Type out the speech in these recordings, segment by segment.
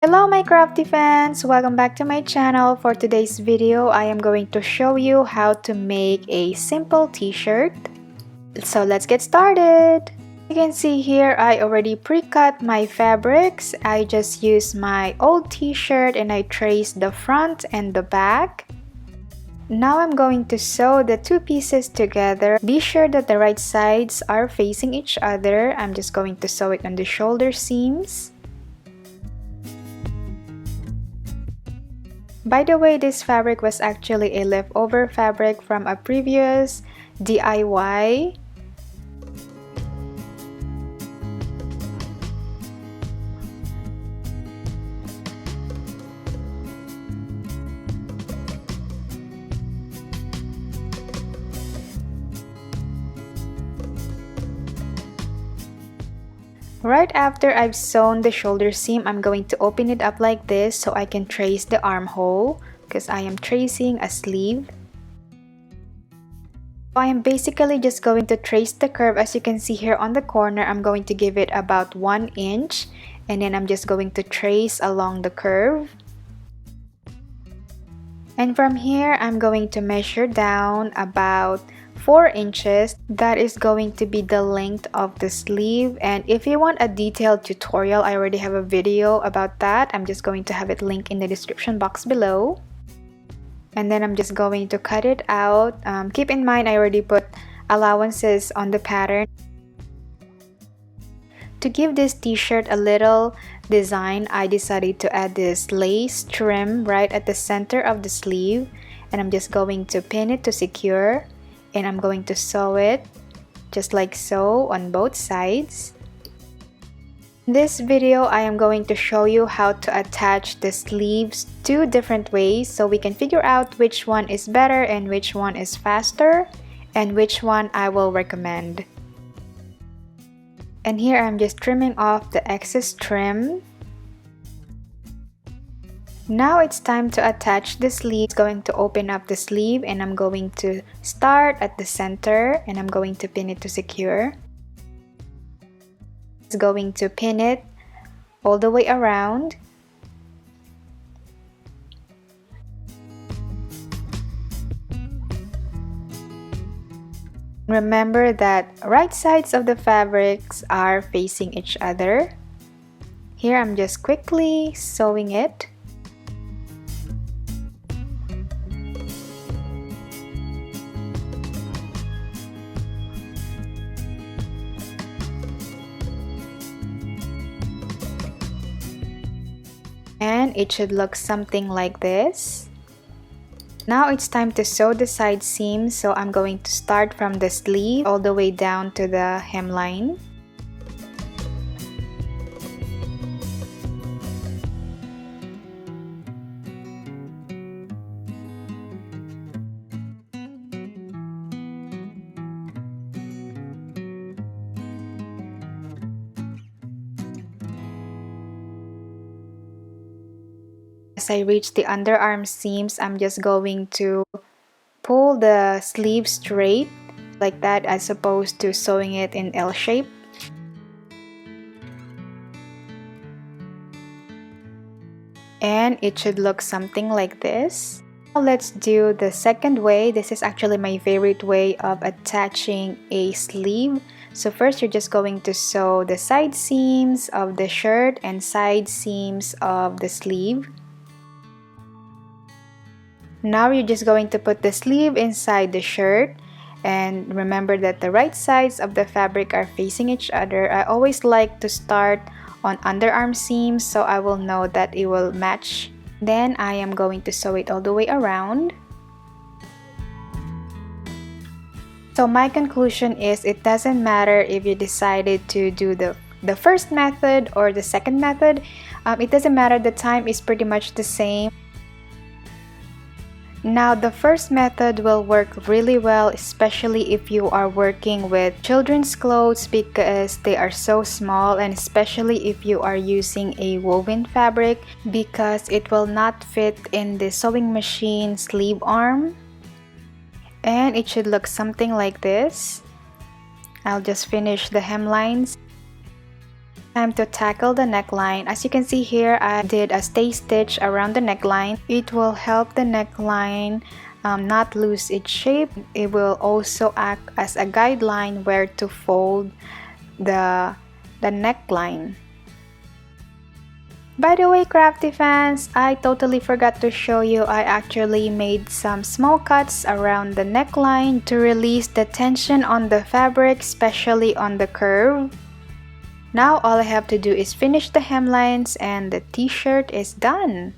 Hello my crafty fans! Welcome back to my channel. For today's video, I am going to show you how to make a simple t-shirt. So let's get started! You can see here I already pre-cut my fabrics. I just used my old t-shirt and I traced the front and the back. Now I'm going to sew the two pieces together. Be sure that the right sides are facing each other. I'm just going to sew it on the shoulder seams. By the way, this fabric was actually a leftover fabric from a previous DIY. Right after I've sewn the shoulder seam, I'm going to open it up like this so I can trace the armhole because I am tracing a sleeve. I am basically just going to trace the curve. As you can see here on the corner, I'm going to give it about 1 inch and then I'm just going to trace along the curve. And from here, I'm going to measure down about 4 inches. That is going to be the length of the sleeve. And if you want a detailed tutorial, I already have a video about that. I'm just going to have it linked in the description box below. And then I'm just going to cut it out. Keep in mind, I already put allowances on the pattern. To give this t-shirt a little design, I decided to add this lace trim right at the center of the sleeve. And I'm just going to pin it to secure. And I'm going to sew it just like so on both sides. In this video, I am going to show you how to attach the sleeves two different ways so we can figure out which one is better and which one is faster and which one I will recommend. And here I'm just trimming off the excess trim. Now it's time to attach the sleeve. I'm going to open up the sleeve and I'm going to start at the center and I'm going to pin it to secure. It's going to pin it all the way around. Remember that right sides of the fabrics are facing each other. Here I'm just quickly sewing it. And it should look something like this. Now it's time to sew the side seams, so I'm going to start from the sleeve all the way down to the hemline. As I reach the underarm seams, I'm just going to pull the sleeve straight like that as opposed to sewing it in L shape. And it should look something like this. Now let's do the second way. This is actually my favorite way of attaching a sleeve. So first you're just going to sew the side seams of the shirt and side seams of the sleeve. Now you're just going to put the sleeve inside the shirt and remember that the right sides of the fabric are facing each other. I always like to start on underarm seams so I will know that it will match. Then I am going to sew it all the way around. So my conclusion is it doesn't matter if you decided to do the first method or the second method. It doesn't matter, the time is pretty much the same. Now the first method will work really well, especially if you are working with children's clothes because they are so small, and especially if you are using a woven fabric because it will not fit in the sewing machine sleeve arm. And it should look something like this. I'll just finish the hemlines. Time to tackle the neckline. As you can see here, I did a stay stitch around the neckline. It will help the neckline not lose its shape. It will also act as a guideline where to fold the neckline. By the way, crafty fans, I totally forgot to show you. I actually made some small cuts around the neckline to release the tension on the fabric, especially on the curve. Now all I have to do is finish the hemlines and the t-shirt is done.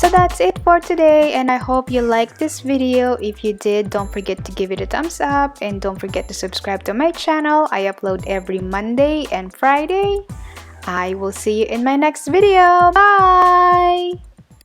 So that's it for today, and I hope you liked this video. If you did, don't forget to give it a thumbs up and don't forget to subscribe to my channel. I upload every Monday and Friday. I will see you in my next video. Bye!